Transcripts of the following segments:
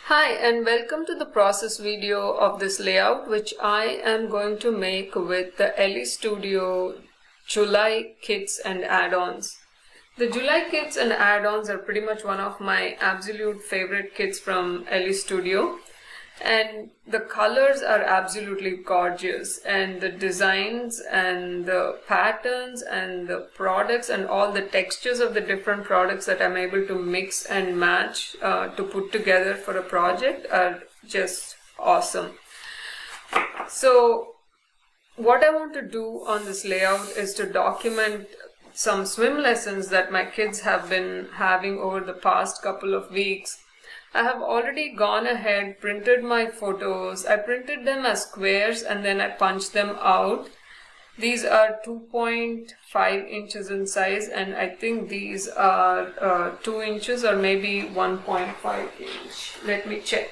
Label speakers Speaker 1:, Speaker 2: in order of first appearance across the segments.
Speaker 1: Hi and welcome to the process video of this layout which I am going to make with the Elle Studio July kits and add-ons. The July kits and add-ons are pretty much one of my absolute favorite kits from Elle Studio, and the colors are absolutely gorgeous, and the designs and the patterns and the products and all the textures of the different products that I'm able to mix and match to put together for a project are just awesome. So what I want to do on this layout is to document some swim lessons that my kids have been having over the past couple of weeks. I have already gone ahead, printed my photos. I printed them as squares and then I punched them out. These are 2.5 inches in size, and I think these are 2 inches or maybe 1.5 inch. Let me check.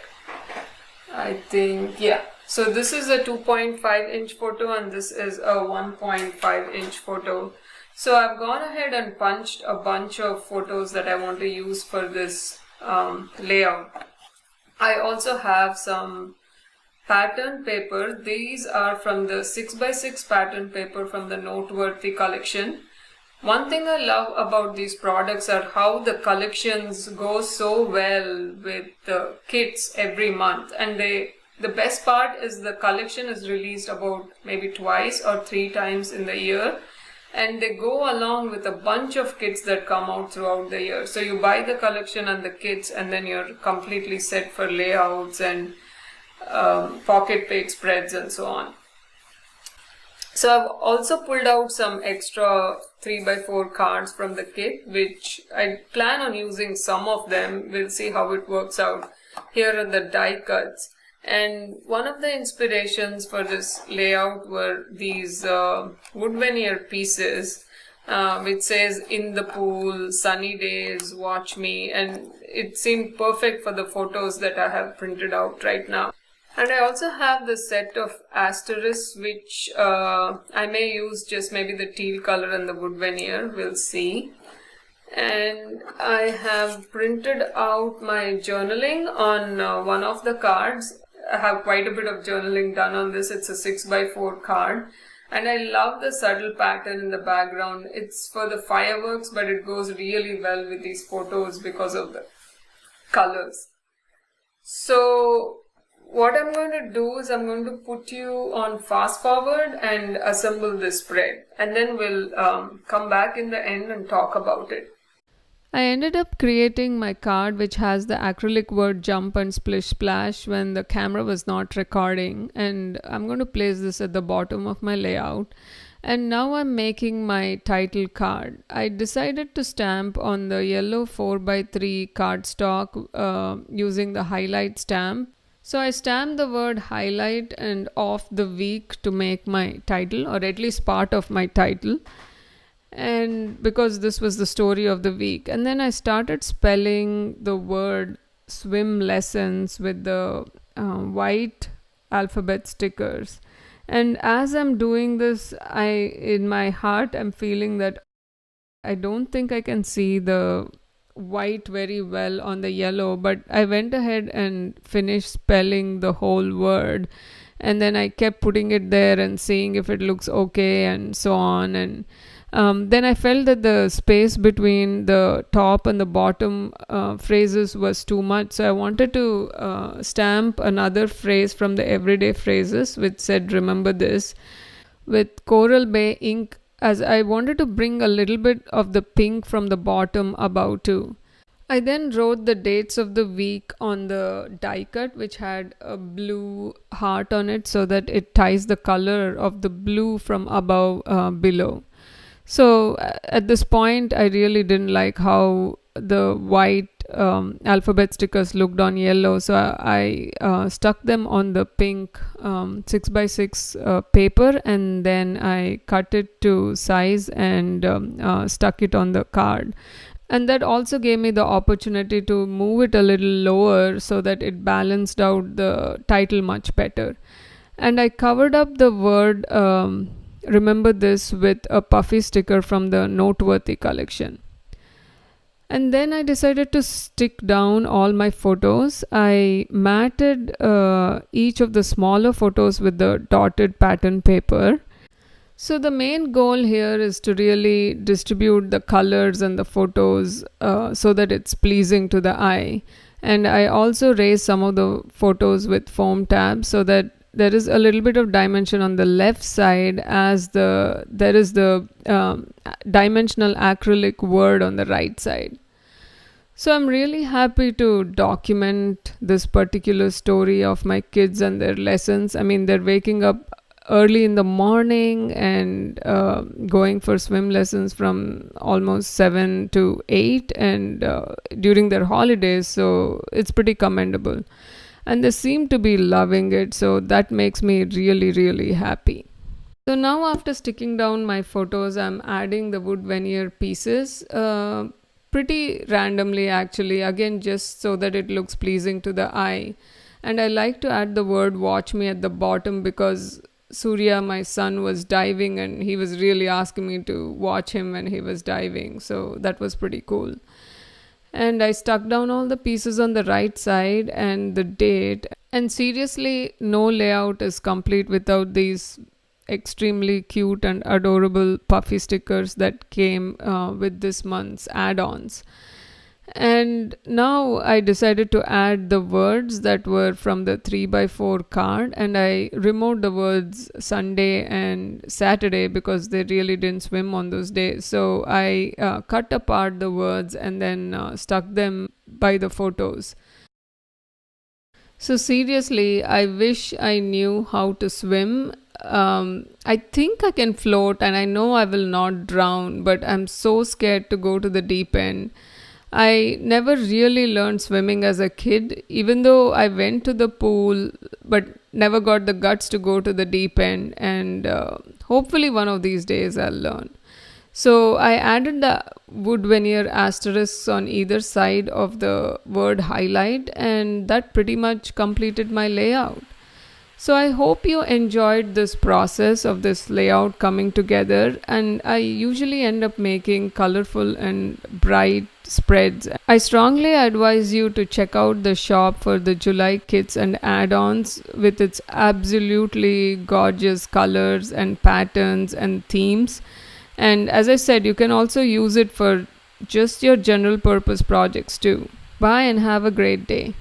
Speaker 1: I think, yeah. So this is a 2.5 inch photo and this is a 1.5 inch photo. So I've gone ahead and punched a bunch of photos that I want to use for this layout. I also have some pattern paper. These are from the 6x6 pattern paper from the Noteworthy collection. One thing I love about these products are how the collections go so well with the kits every month, and the best part is the collection is released about maybe twice or 3 times in the year, and they go along with a bunch of kits that come out throughout the year. So you buy the collection and the kits and then you're completely set for layouts and pocket page spreads and so on. So I've also pulled out some extra 3x4 cards from the kit, which I plan on using some of them. We'll see how it works out. Here are the die cuts. And one of the inspirations for this layout were these wood veneer pieces, which says "in the pool, sunny days, watch me," and it seemed perfect for the photos that I have printed out right now. And I also have the set of asterisks, which I may use just maybe the teal color and the wood veneer, we'll see. And I have printed out my journaling on one of the cards. I have quite a bit of journaling done on this. It's a 6x4 card, and I love the subtle pattern in the background. It's for the fireworks, but it goes really well with these photos because of the colors. So what I'm going to do is I'm going to put you on fast forward and assemble this spread, and then we'll come back in the end and talk about it. I ended up creating my card, which has the acrylic word jump and splish splash when the camera was not recording, and I'm going to place this at the bottom of my layout. And now I'm making my title card. I decided to stamp on the yellow 4x3 cardstock using the highlight stamp. So I stamped the word highlight and off the week to make my title, or at least part of my title, and because this was the story of the week. And then I started spelling the word swim lessons with the white alphabet stickers. And as I'm doing this, in my heart I'm feeling that I don't think I can see the white very well on the yellow, but I went ahead and finished spelling the whole word, and then I kept putting it there and seeing if it looks okay and so on. And then I felt that the space between the top and the bottom phrases was too much, so I wanted to stamp another phrase from the everyday phrases which said "remember this" with Coral Bay ink, as I wanted to bring a little bit of the pink from the bottom above too. I then wrote the dates of the week on the die cut, which had a blue heart on it so that it ties the color of the blue from above below. So at this point, I really didn't like how the white alphabet stickers looked on yellow, so I stuck them on the pink 6x6 paper, and then I cut it to size and stuck it on the card. And that also gave me the opportunity to move it a little lower so that it balanced out the title much better. And I covered up the word remember this with a puffy sticker from the Noteworthy collection. And then I decided to stick down all my photos. I matted each of the smaller photos with the dotted pattern paper. So the main goal here is to really distribute the colors and the photos so that it's pleasing to the eye. And I also raised some of the photos with foam tabs so that there is a little bit of dimension on the left side as there is the dimensional acrylic word on the right side. So I'm really happy to document this particular story of my kids and their lessons. I mean, they're waking up early in the morning and going for swim lessons from almost 7 to 8 and during their holidays, so it's pretty commendable. And they seem to be loving it, so that makes me really, really happy. So now after sticking down my photos, I'm adding the wood veneer pieces pretty randomly actually, again just so that it looks pleasing to the eye. And I like to add the word watch me at the bottom because Surya, my son, was diving and he was really asking me to watch him when he was diving, so that was pretty cool. And I stuck down all the pieces on the right side and the date. And seriously, no layout is complete without these extremely cute and adorable puffy stickers that came with this month's add-ons. And now I decided to add the words that were from the 3x4 card, and I removed the words Sunday and Saturday because they really didn't swim on those days. So I cut apart the words and then stuck them by the photos. So seriously, I wish I knew how to swim. I think I can float and I know I will not drown, but I'm so scared to go to the deep end. I never really learned swimming as a kid, even though I went to the pool, but never got the guts to go to the deep end. And hopefully one of these days I'll learn. So I added the wood veneer asterisks on either side of the word highlight, and that pretty much completed my layout. So I hope you enjoyed this process of this layout coming together, and I usually end up making colorful and bright spreads. I strongly advise you to check out the shop for the July kits and add-ons with its absolutely gorgeous colors and patterns and themes. And as I said, you can also use it for just your general purpose projects too. Bye and have a great day.